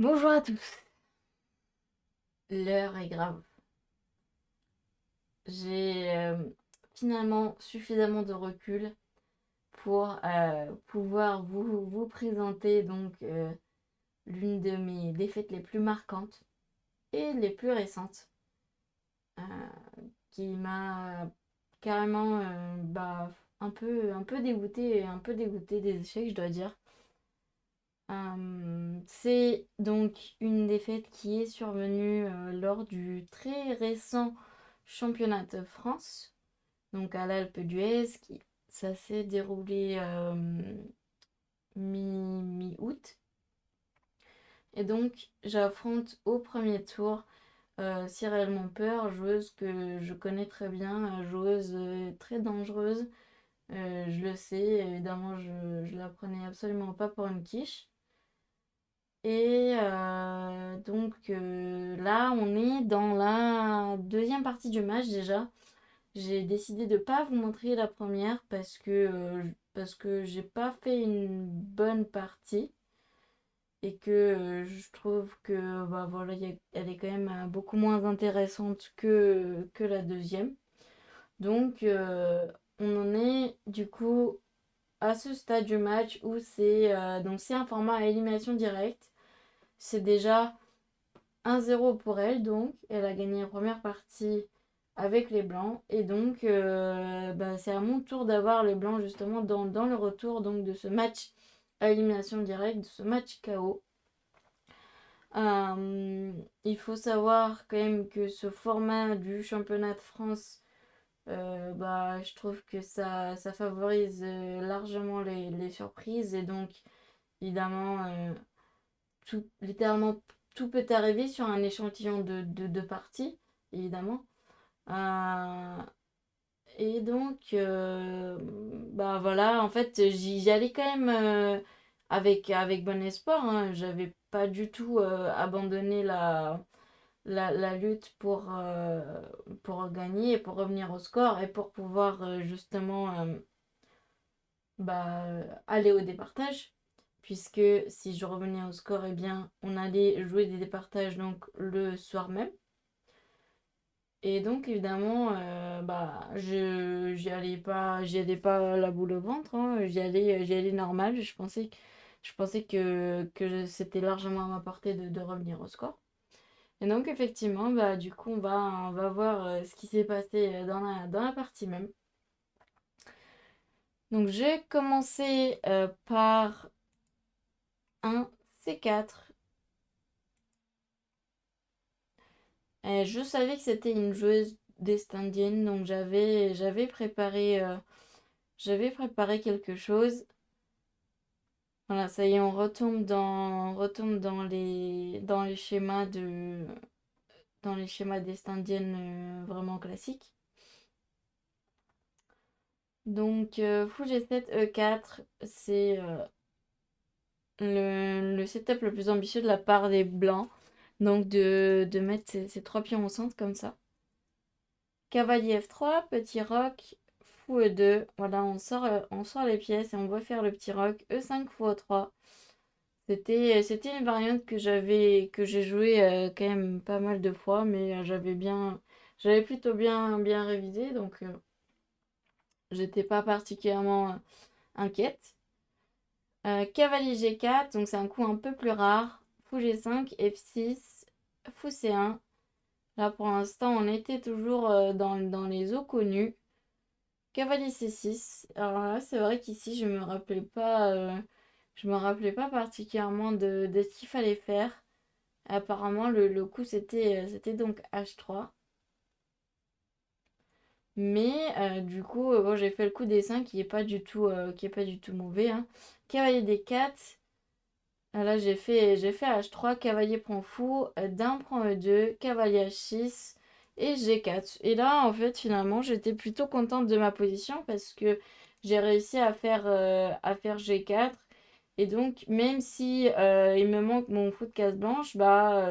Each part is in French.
Bonjour à tous, l'heure est grave. J'ai finalement suffisamment de recul pour pouvoir vous présenter l'une de mes défaites les plus marquantes et les plus récentes, qui m'a carrément un peu dégoûté des échecs, je dois dire. C'est donc une défaite qui est survenue lors du très récent championnat de France, donc à l'Alpe d'Huez. Ça s'est déroulé mi-août. Et donc j'affronte au premier tour Cyril Monpeur, joueuse que je connais très bien, joueuse très dangereuse. Je le sais, évidemment, je la prenais absolument pas pour une quiche. Et là, on est dans la deuxième partie du match déjà. J'ai décidé de ne pas vous montrer la première parce que j'ai pas fait une bonne partie et que je trouve que bah, voilà, elle est quand même beaucoup moins intéressante que la deuxième. Donc, on en est du coup à ce stade du match où c'est un format à élimination directe. C'est déjà 1-0 pour elle, donc elle a gagné la première partie avec les blancs. Et donc c'est à mon tour d'avoir les blancs justement dans le retour donc, de ce match à élimination directe, de ce match KO. Euh, il faut savoir quand même que ce format du championnat de France, je trouve que ça favorise largement les surprises. Et donc évidemment, littéralement tout peut arriver sur un échantillon de parties, évidemment. Euh, et donc, bah voilà, en fait, j'y allais quand même avec bon espoir, hein. J'avais pas du tout abandonné la lutte pour gagner et pour revenir au score et pour pouvoir justement aller au départage. Puisque si je revenais au score, eh bien, on allait jouer des départages donc le soir même. Et donc évidemment, j'y allais pas la boule au ventre, hein. J'y allais normal. Je pensais que c'était largement à ma portée de revenir au score. Et donc effectivement, bah du coup, on va voir ce qui s'est passé dans la partie même. Donc j'ai commencé par un C4. Je savais que c'était une joueuse d'Estandienne, donc j'avais préparé quelque chose. Voilà, ça y est, on retombe dans les schémas d'Estandienne vraiment classiques. Donc, Fou G7 E4, c'est le setup le plus ambitieux de la part des blancs. Donc, de mettre ces trois pions au centre comme ça. Cavalier F3, petit roc, fou E2. Voilà, on sort les pièces et on va faire le petit roc. E5, fou E3. C'était une variante que j'ai joué quand même pas mal de fois, mais j'avais plutôt bien révisé, donc j'étais pas particulièrement inquiète. Cavalier G4, donc c'est un coup un peu plus rare. Fou G5, F6, fou C1. Là pour l'instant, on était toujours dans les eaux connues. Cavalier C6. Alors là, c'est vrai qu'ici, je me rappelais pas particulièrement de ce qu'il fallait faire. Apparemment, le coup, c'était donc H3. Mais du coup, bon, j'ai fait le coup des 5 qui est pas du tout mauvais, hein. Cavalier D4. Là, j'ai fait H3, cavalier prend fou, dame prend E2, cavalier H6 et G4. Et là, en fait, finalement, j'étais plutôt contente de ma position parce que j'ai réussi à faire G4. Et donc, même si il me manque mon fou de case blanche,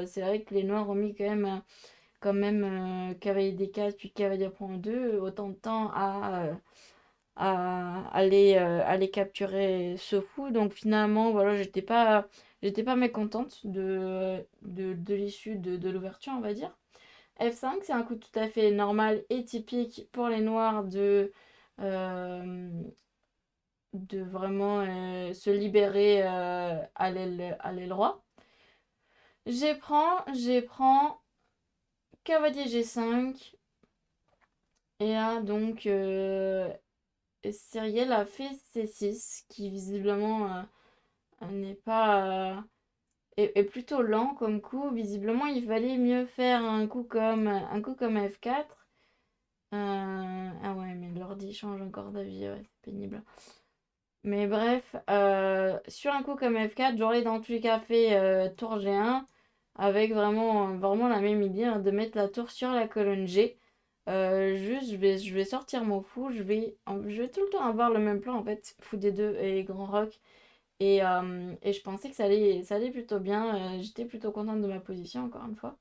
c'est vrai que les noirs ont mis quand même cavalier D4 puis cavalier prend 2 autant de temps à aller capturer ce fou. Donc finalement, voilà, j'étais pas mécontente de l'issue de l'ouverture, on va dire. F5, c'est un coup tout à fait normal et typique pour les noirs euh, de vraiment se libérer à l'aile roi. J'ai prends cavalier G5. Et là, donc, Cyrielle a fait C6, qui visiblement n'est pas... est plutôt lent comme coup. Visiblement, il fallait mieux faire un coup comme F4. Ah ouais, mais l'ordi change encore d'avis, ouais, c'est pénible. Mais bref, sur un coup comme F4, j'aurais dans tous les cas fait tour G1 avec vraiment la même idée hein, de mettre la tour sur la colonne G. Juste, je vais sortir mon fou, je vais tout le temps avoir le même plan en fait, fou D2 et grand roc. Et je pensais que ça allait plutôt bien, j'étais plutôt contente de ma position encore une fois.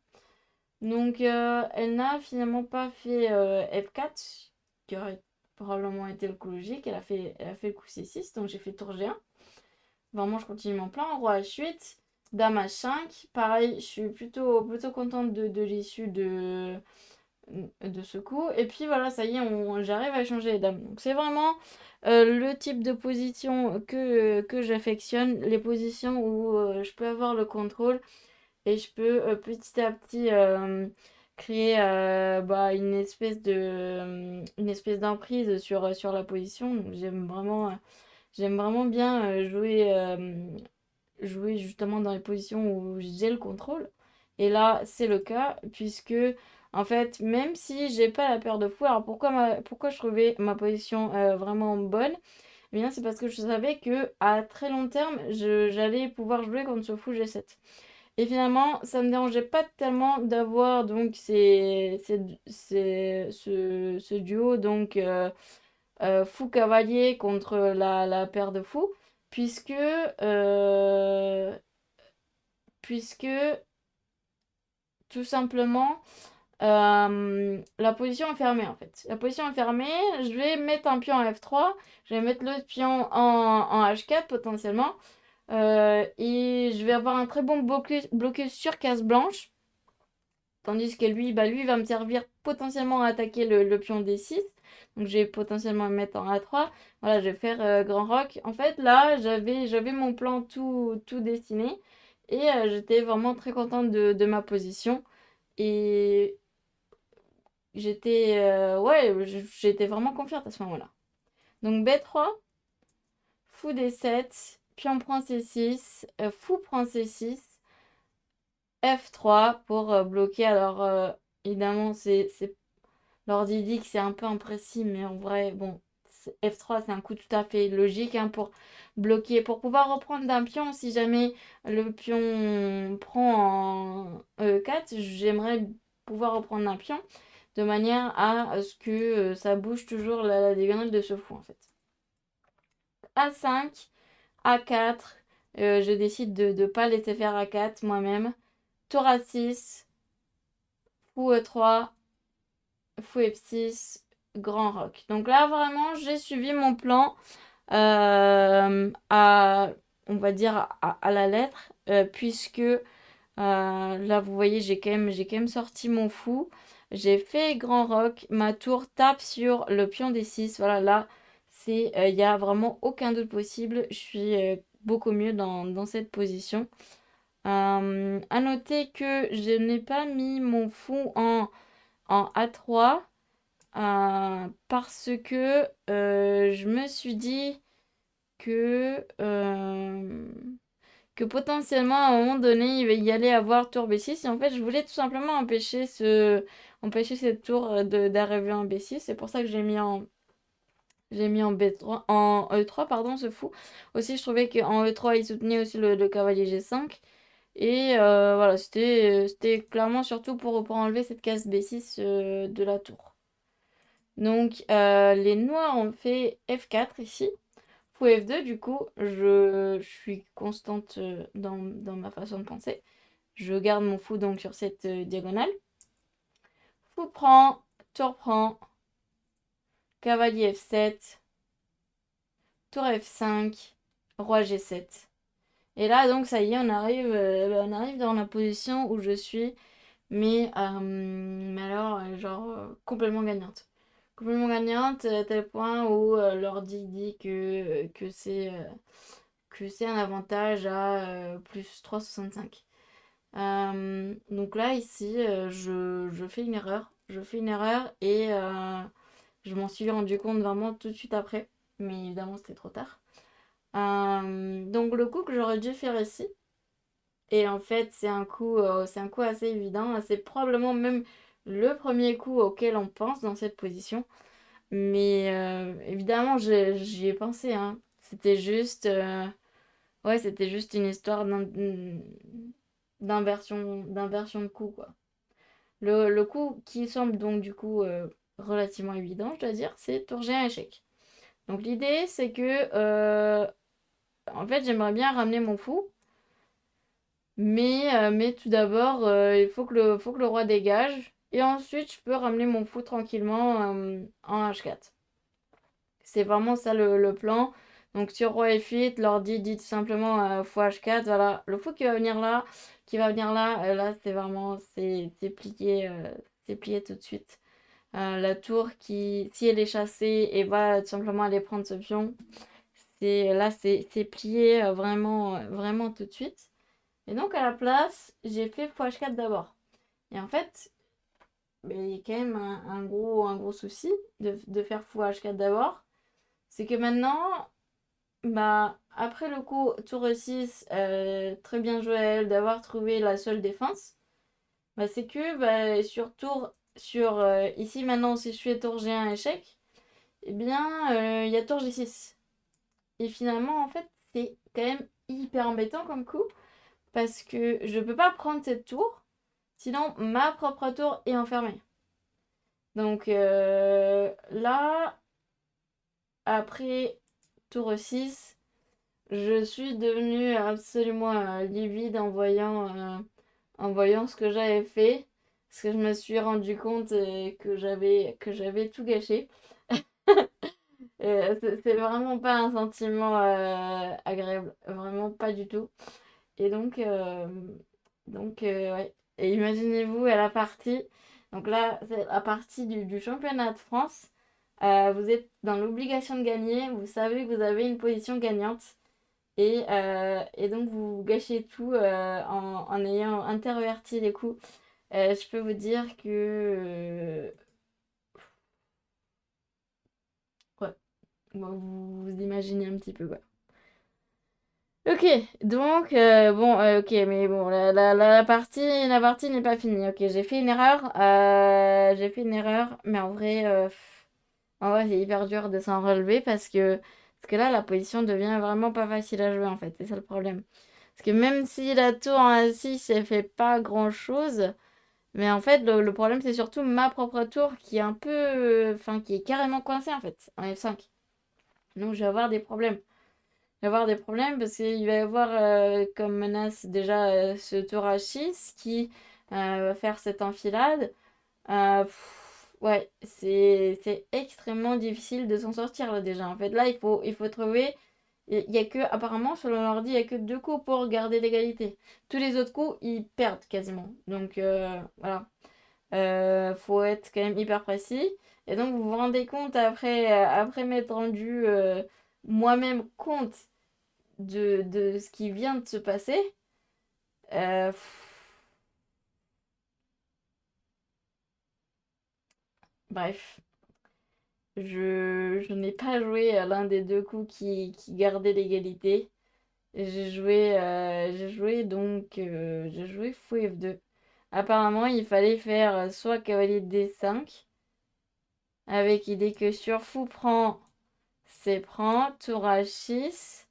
Donc elle n'a finalement pas fait F4, qui aurait probablement été le coup logique. Elle a fait le coup C6, donc j'ai fait tour G1. Vraiment, je continue mon plan. Roi H8, Dame H5. Pareil, je suis plutôt contente de l'issue de ce coup. Et puis voilà, ça y est, j'arrive à changer les dames. Donc c'est vraiment le type de position que j'affectionne. Les positions où je peux avoir le contrôle et je peux petit à petit créer une espèce d'emprise sur la position. Donc j'aime vraiment bien jouer justement dans les positions où j'ai le contrôle. Et là, c'est le cas, puisque en fait, même si j'ai pas la paire de fou, alors pourquoi je trouvais ma position vraiment bonne? Eh bien, c'est parce que je savais que à très long terme, j'allais pouvoir jouer contre ce fou G7. Et finalement, ça me dérangeait pas tellement d'avoir donc ce duo donc fou cavalier contre la paire de fous, puisque euh, puisque tout simplement la position est fermée en fait. La position est fermée, je vais mettre un pion en F3, je vais mettre l'autre pion en H4 potentiellement, et je vais avoir un très bon blocus sur case blanche. Tandis que lui, lui va me servir potentiellement à attaquer le pion D6. Donc je vais potentiellement me mettre en A3. Voilà, je vais faire grand roc. En fait, là, j'avais mon plan tout dessiné. Et j'étais vraiment très contente de ma position. Et j'étais vraiment confiante à ce moment-là. Donc B3, fou D7, pion prend C6, fou prend C6. F3 pour bloquer. Alors, évidemment, l'ordi dit que c'est un peu imprécis, mais en vrai, bon, F3, c'est un coup tout à fait logique hein, pour bloquer, pour pouvoir reprendre d'un pion. Si jamais le pion prend en E4, j'aimerais pouvoir reprendre un pion de manière à ce que ça bouge toujours la diagonale de ce fou, en fait. A5, A4, je décide de ne pas laisser faire A4 moi-même. Tour A6, fou E3, fou F6, grand roc. Donc là, vraiment, j'ai suivi mon plan on va dire, à la lettre, puisque là, vous voyez, j'ai quand même sorti mon fou. J'ai fait grand roc. Ma tour tape sur le pion D6. Voilà, là, il n'y a vraiment aucun doute possible. Je suis beaucoup mieux dans cette position. À noter que je n'ai pas mis mon fou en A3 parce que je me suis dit que potentiellement à un moment donné il va y aller avoir tour B6 et en fait je voulais tout simplement empêcher cette tour d'arriver en B6. C'est pour ça que j'ai mis en B3 en E3 pardon ce fou. Aussi je trouvais qu'en E3 il soutenait aussi le cavalier G5. Et voilà, c'était clairement surtout pour enlever cette case B6 de la tour. Donc les noirs ont fait F4 ici. Fou F2, du coup, je suis constante dans ma façon de penser. Je garde mon fou donc sur cette diagonale. Fou prend, tour prend, cavalier F7, tour F5, roi G7. Et là, donc, ça y est, on arrive dans la position où je suis, mais alors, genre, complètement gagnante. Complètement gagnante, à tel point où l'ordi dit que c'est un avantage à plus 3,65. Donc là, ici, je fais une erreur. Je fais une erreur et je m'en suis rendu compte vraiment tout de suite après. Mais évidemment, c'était trop tard. Donc le coup que j'aurais dû faire ici, et en fait, c'est un coup assez évident. C'est probablement même le premier coup auquel on pense dans cette position. Mais évidemment, j'y ai pensé, hein. C'était juste une histoire d'inversion de coup, quoi. Le coup qui semble donc du coup relativement évident, je dois dire, c'est tour G1 échec. Donc l'idée, c'est que en fait, j'aimerais bien ramener mon fou, mais tout d'abord, il faut que le roi dégage. Et ensuite, je peux ramener mon fou tranquillement en H4. C'est vraiment ça le plan. Donc sur roi F8, l'ordi dit tout simplement fou H4. Voilà, le fou qui va venir là, c'est vraiment, c'est plié tout de suite. La tour qui, si elle est chassée et va tout simplement aller prendre ce pion, c'est plié vraiment tout de suite. Et donc à la place, j'ai fait fou H4 d'abord. Et en fait, ben, il y a quand même un gros souci de faire fou H4 d'abord. C'est que maintenant, bah, après le coup tour E6, très bien joué à elle d'avoir trouvé la seule défense. Bah, c'est que bah, ici maintenant, si je fais tour G1 échec, eh bien, il y a tour G6. Et finalement, en fait, c'est quand même hyper embêtant comme coup, parce que je peux pas prendre cette tour, sinon ma propre tour est enfermée. Donc là, après tour E6, je suis devenue absolument livide en voyant ce que j'avais fait, parce que je me suis rendu compte que j'avais tout gâché. C'est vraiment pas un sentiment agréable, vraiment pas du tout. Et donc, ouais. Et imaginez-vous à la partie, donc là, c'est la partie du championnat de France. Vous êtes dans l'obligation de gagner, vous savez que vous avez une position gagnante. Et donc vous gâchez tout en ayant interverti les coups. Je peux vous dire que ouais, bon, vous imaginez un petit peu quoi. Ok, donc bon, ok, mais bon, la partie n'est pas finie. Ok, j'ai fait une erreur, mais en vrai, c'est hyper dur de s'en relever parce que là, la position devient vraiment pas facile à jouer en fait. C'est ça le problème. Parce que même si la tour en A6, elle fait pas grand-chose, mais en fait, le problème, c'est surtout ma propre tour qui est un peu, enfin, qui est carrément coincée en fait, en F5. Donc, je vais avoir des problèmes. Je vais avoir des problèmes parce qu'il va y avoir comme menace déjà ce tour H6 qui va faire cette enfilade. Ouais, c'est extrêmement difficile de s'en sortir là déjà. En fait, là, il faut trouver. Il y a que, apparemment, selon l'ordi, il n'y a que deux coups pour garder l'égalité. Tous les autres coups, ils perdent quasiment. Donc voilà. Faut être quand même hyper précis. Et donc, vous vous rendez compte après m'être rendu moi-même compte de ce qui vient de se passer. euh, Bref. Je n'ai pas joué à l'un des deux coups qui gardait l'égalité. J'ai joué fou F2. Apparemment, il fallait faire soit cavalier D5, avec idée que sur fou prend, c'est prend, tour H6,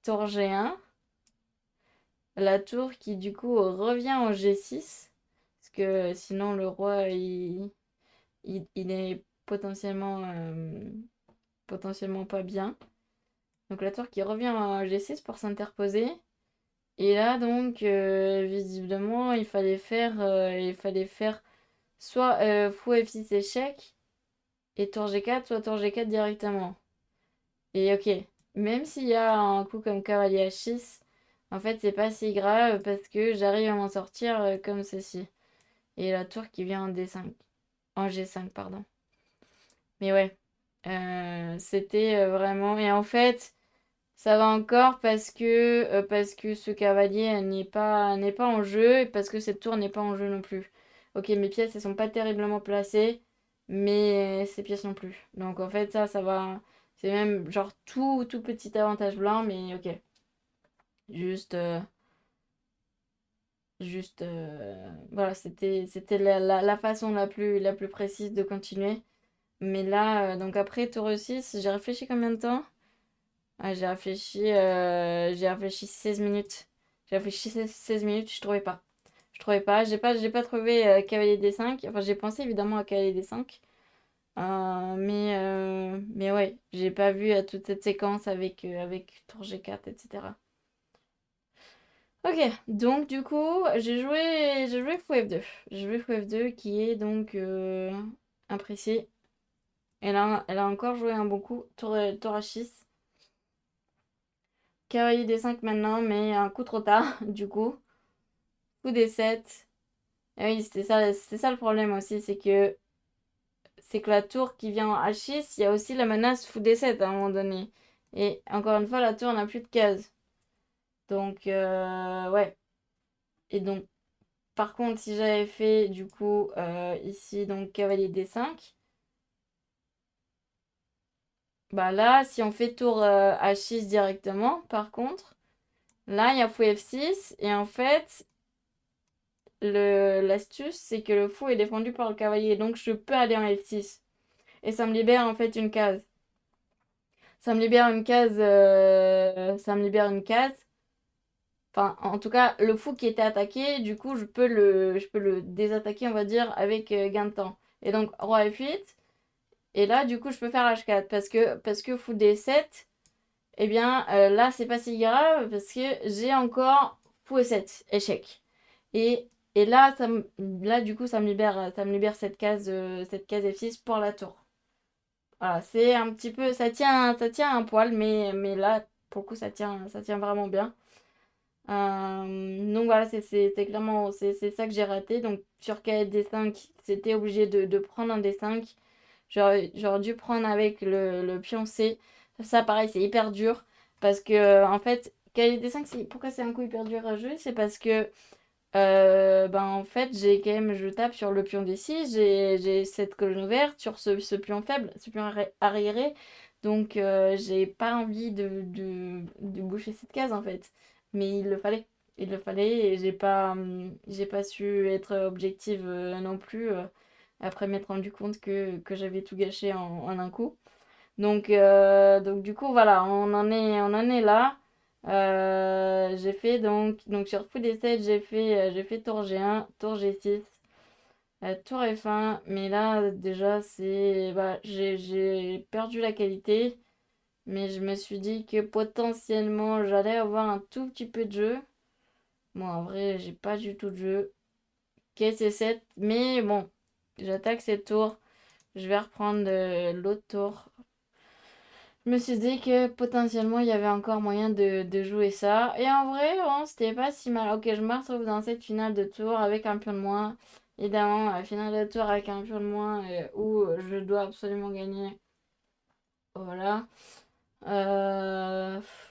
tour G1, la tour qui du coup revient en G6, parce que sinon le roi il est potentiellement pas bien. Donc la tour qui revient en G6 pour s'interposer. Et là, donc, visiblement, il fallait faire soit fou F6 échec et tour G4, soit tour G4 directement. Et ok, même s'il y a un coup comme cavalier H6, En fait, c'est pas si grave parce que j'arrive à m'en sortir comme ceci. Et la tour qui vient en D5. En G5, pardon. Mais ouais, c'était vraiment... Et en fait, ça va encore parce que ce cavalier n'est pas en jeu et parce que cette tour n'est pas en jeu non plus. Ok, mes pièces, elles sont pas terriblement placées, mais ces pièces non plus. Donc en fait, ça va... C'est même genre tout petit avantage blanc, mais ok. Juste... voilà, c'était la façon la plus précise de continuer. Mais là, donc après tour 6, j'ai réfléchi combien de temps? Ah, j'ai réfléchi 16 minutes. J'ai réfléchi 16 minutes, je trouvais pas. Je trouvais pas, j'ai pas trouvé cavalier D5. Enfin, j'ai pensé évidemment à cavalier D5. Mais ouais, j'ai pas vu toute cette séquence avec tour G4, etc. Ok, donc du coup, j'ai joué fou F2. J'ai joué fou F2 qui est donc imprécis. Elle a encore joué un bon coup, tour H6. Cavalier D5 maintenant, mais un coup trop tard, du coup. Coup D7. Et oui, c'était ça le problème aussi, c'est que la tour qui vient en H6, il y a aussi la menace fou D7 à un moment donné. Et encore une fois, la tour n'a plus de case. Donc, ouais. Et donc, par contre, si j'avais fait, du coup, ici, donc, cavalier D5, bah là, si on fait tour H6 directement, par contre, là, il y a fou F6, et en fait, l'astuce, c'est que le fou est défendu par le cavalier, donc je peux aller en F6. Et ça me libère en fait une case. Ça me libère une case. Ça me libère une case. Enfin, en tout cas, le fou qui était attaqué, du coup, je peux le désattaquer, on va dire, avec gain de temps. Et donc, roi F8. Et là, du coup, je peux faire H4. Parce que fou D7, eh bien, là, c'est pas si grave, parce que j'ai encore fou E7, échec. Et là, là, du coup, ça me libère cette case F6 pour la tour. Voilà, c'est un petit peu, ça tient un poil, mais là, pour le coup, ça tient vraiment bien. Donc voilà, c'est clairement, c'est ça que j'ai raté. Donc sur KD5, c'était obligé de prendre un D5. J'aurais dû prendre avec le pion C. Ça, pareil, c'est hyper dur. Parce que, en fait, KD5, pourquoi c'est un coup hyper dur à jouer? C'est parce que ben en fait, j'ai quand même, je tape sur le pion D6, j'ai cette colonne ouverte sur ce pion faible, ce pion arriéré. Donc, j'ai pas envie de boucher cette case en fait. Mais il le fallait. Il le fallait et j'ai pas su être objective non plus après m'être rendu compte que j'avais tout gâché en un coup. Donc du coup, voilà, on en est là. J'ai fait donc sur Food Estate, j'ai fait tour G1, tour G6, tour F1. Mais là, déjà, bah, j'ai perdu la qualité. Mais je me suis dit que potentiellement, j'allais avoir un tout petit peu de jeu. Bon, en vrai, j'ai pas du tout de jeu. KC7, mais bon, j'attaque cette tour. Je vais reprendre l'autre tour. Je me suis dit que potentiellement il y avait encore moyen de jouer ça. Et en vrai, bon, c'était pas si mal. Ok, je me retrouve dans cette finale de tour avec un pion de moins. Évidemment, la finale de tour avec un pion de moins où je dois absolument gagner. Voilà.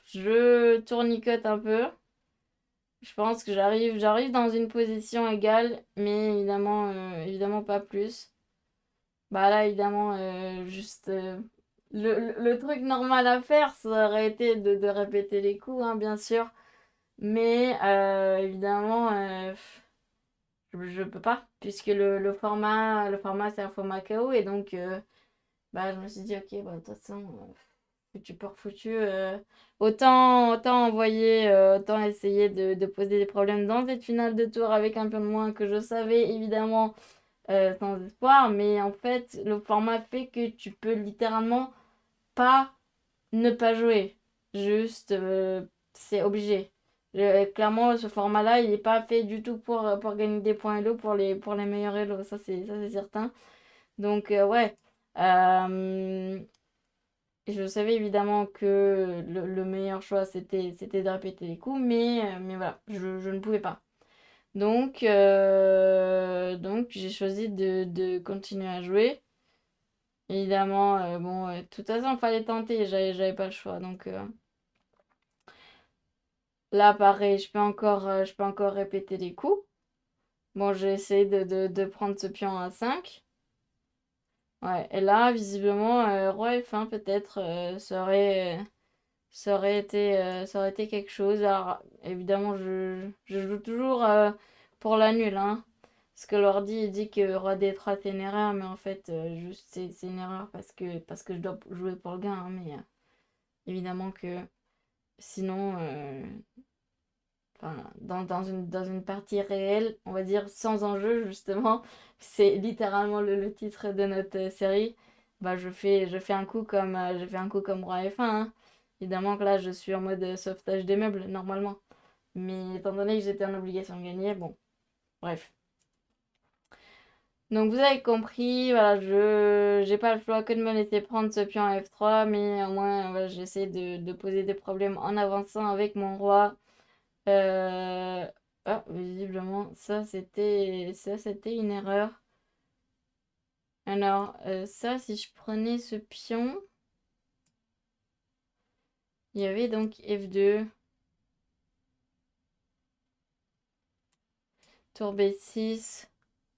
Je tournicote un peu. Je pense que j'arrive dans une position égale, mais évidemment, évidemment pas plus. Bah là, évidemment, juste le truc normal à faire, ça aurait été de répéter les coups, hein, bien sûr. Mais évidemment, je peux pas, puisque le format c'est un format KO. Et donc, bah, je me suis dit, ok, bah, de toute façon, foutu pour foutu. Autant envoyer, autant essayer de poser des problèmes dans cette finale de tour avec un pion de moins que je savais évidemment sans espoir, mais en fait, le format fait que tu peux littéralement pas ne pas jouer. Juste, c'est obligé. Clairement, ce format-là, il n'est pas fait du tout pour gagner des points Elo pour les meilleurs Elo, ça c'est certain. Donc, ouais. Euh, je savais évidemment que le meilleur choix c'était de répéter les coups, mais voilà, je ne pouvais pas. Donc j'ai choisi de continuer à jouer. Évidemment, bon, de toute façon, il fallait tenter, j'avais pas le choix. Donc là, pareil, je peux encore répéter les coups. Bon, j'ai essayé de prendre ce pion à 5. Ouais, et là, visiblement, roi F1, peut-être, ça aurait été quelque chose. Alors, évidemment, je joue toujours pour la nulle, hein. Parce que l'ordi, il dit que roi D3, c'est une erreur, mais en fait, juste, c'est une erreur parce que je dois jouer pour le gain, hein, mais évidemment que sinon, enfin, dans une partie réelle, on va dire sans enjeu, justement, c'est littéralement le titre de notre série. Bah, je fais un coup comme, je fais un coup comme Roi F1, hein. Évidemment que là, je suis en mode sauvetage des meubles, normalement. Mais étant donné que j'étais en obligation de gagner, bon, bref. Donc vous avez compris, voilà, je j'ai pas le choix que de me laisser prendre ce pion à F3, mais au moins, voilà, j'essaie de poser des problèmes en avançant avec mon roi. Euh, Ah, visiblement, ça, c'était une erreur. Alors, ça, si je prenais ce pion, il y avait donc F2, tour B6.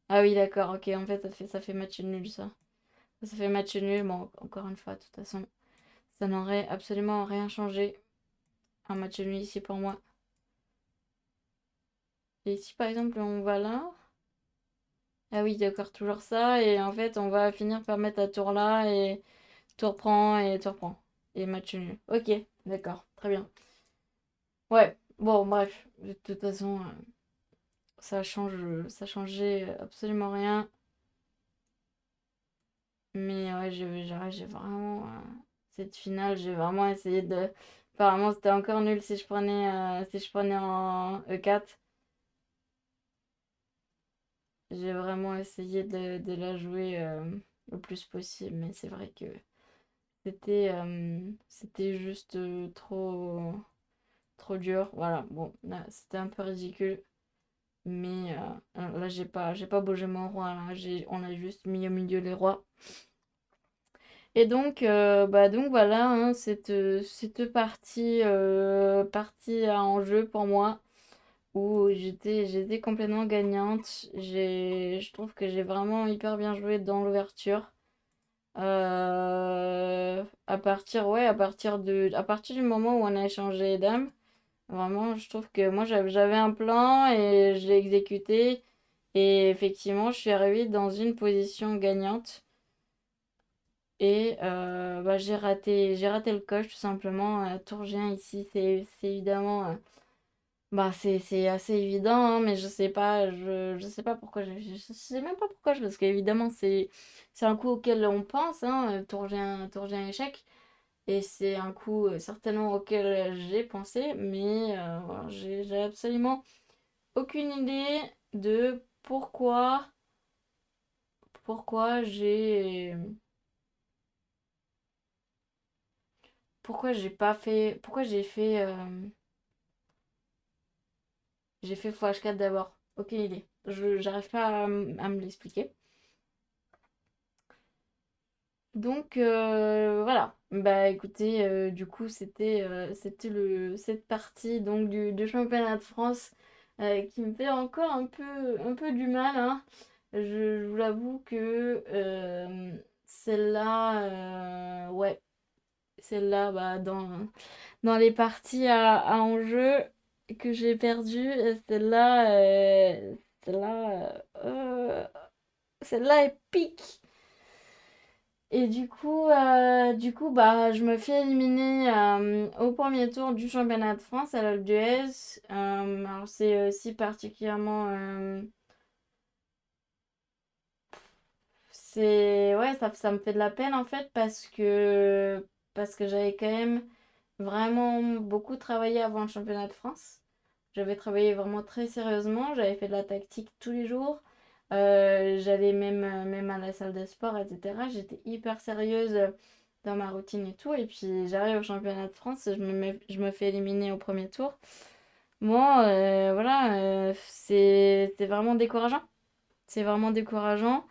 Ah oui, d'accord, ok, en fait, ça fait match nul, ça. Ça fait match nul, bon, encore une fois, de toute façon, ça n'aurait absolument rien changé. Un match nul ici pour moi. Et ici, par exemple, on va là. Ah oui, d'accord, toujours ça. Et en fait, on va finir par mettre la tour là et tour prend et tour prend. Et match nul. Ok, d'accord, très bien. Ouais, bon, bref, de toute façon, ça changeait absolument rien. Mais ouais, j'ai vraiment, cette finale, j'ai vraiment essayé de. Apparemment, c'était encore nul si je prenais en E4. J'ai vraiment essayé de la jouer le plus possible, mais c'est vrai que c'était juste trop dur. Voilà, bon, là, c'était un peu ridicule. Mais là, j'ai pas bougé mon roi. Là. On a juste mis au milieu les rois. Et donc, donc voilà, hein, cette partie à enjeu pour moi, où j'étais complètement gagnante. Je trouve que j'ai vraiment hyper bien joué dans l'ouverture. À partir du moment où on a échangé les dames, vraiment, je trouve que moi j'avais un plan et je l'ai exécuté. Et effectivement, je suis arrivée dans une position gagnante. Et j'ai raté le coche tout simplement. Tour G1 ici, c'est évidemment. C'est assez évident, hein, mais je sais pas pourquoi. Je sais même pas pourquoi, parce qu'évidemment, c'est un coup auquel on pense, hein, tour G1 échec. Et c'est un coup certainement auquel j'ai pensé, mais voilà, j'ai absolument aucune idée de pourquoi j'ai pas fait, pourquoi j'ai fait x4 d'abord. Aucune idée. J'arrive pas à me l'expliquer. Donc voilà. Bah écoutez, du coup c'était cette partie donc du championnat de France qui me fait encore un peu du mal, hein. Je vous l'avoue que celle-là, ouais, celle-là, dans les parties à enjeu que j'ai perdues, celle-là, celle-là est pique. Et je me fais éliminer au premier tour du championnat de France à l'Alpe d'Huez. Alors c'est aussi particulièrement, ouais, ça me fait de la peine en fait parce que j'avais quand même vraiment beaucoup travaillé avant le championnat de France. J'avais travaillé vraiment très sérieusement, j'avais fait de la tactique tous les jours. J'allais même à la salle de sport, etc. J'étais hyper sérieuse dans ma routine et tout. Et puis j'arrive au championnat de France, je me fais éliminer au premier tour. Bon, voilà, c'est vraiment décourageant. C'est vraiment décourageant.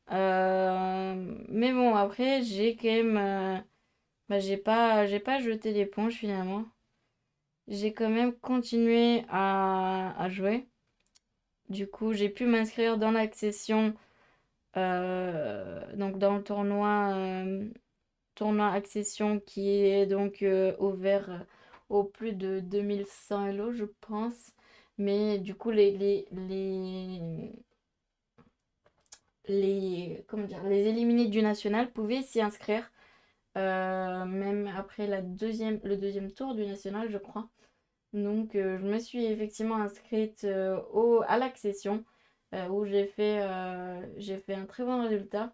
Mais bon, après, j'ai quand même. Bah, j'ai pas jeté l'éponge finalement. J'ai quand même continué à jouer. Du coup, j'ai pu m'inscrire dans l'accession, donc dans le tournoi accession qui est donc ouvert au plus de 2100 Elo, je pense. Mais du coup, comment dire, les éliminés du national pouvaient s'y inscrire, même après le deuxième tour du national, je crois. Donc, je me suis effectivement inscrite à l'accession, où j'ai fait un très bon résultat.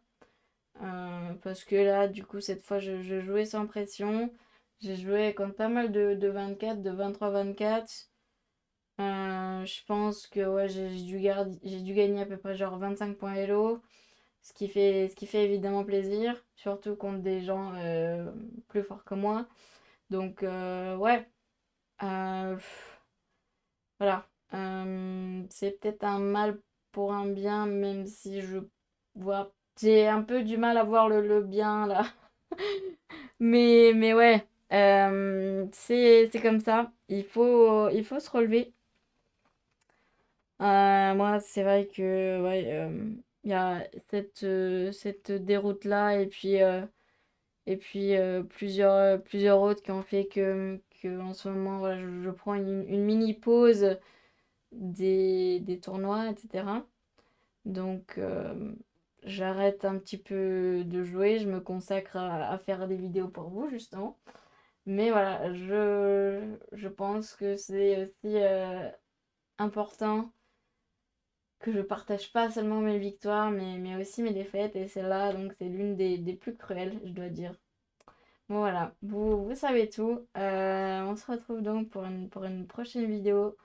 Parce que là, du coup, cette fois, je jouais sans pression. J'ai joué contre pas mal de 24, de 23-24. Je pense que ouais, j'ai dû gagner à peu près genre 25 points Elo, ce qui fait évidemment plaisir, surtout contre des gens plus forts que moi. Donc, ouais, pff, voilà. C'est peut-être un mal pour un bien, même si j'ai un peu du mal à voir le bien là. Mais ouais, c'est comme ça. Il faut se relever. Moi, c'est vrai que ouais, il y a cette déroute-là et puis plusieurs autres qui ont fait que en ce moment, voilà, je prends une mini pause des tournois, etc. Donc, j'arrête un petit peu de jouer, je me consacre à faire des vidéos pour vous, justement. Mais voilà, je pense que c'est aussi important que je partage pas seulement mes victoires, mais aussi mes défaites. Et celle-là, donc, c'est l'une des plus cruelles, je dois dire. Bon, voilà, vous savez tout. On se retrouve donc pour une prochaine vidéo.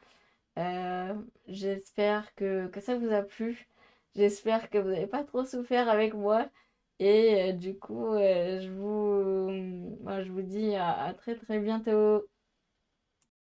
Euh, J'espère que ça vous a plu. J'espère que vous n'avez pas trop souffert avec moi. Et du coup, je vous dis à très très bientôt.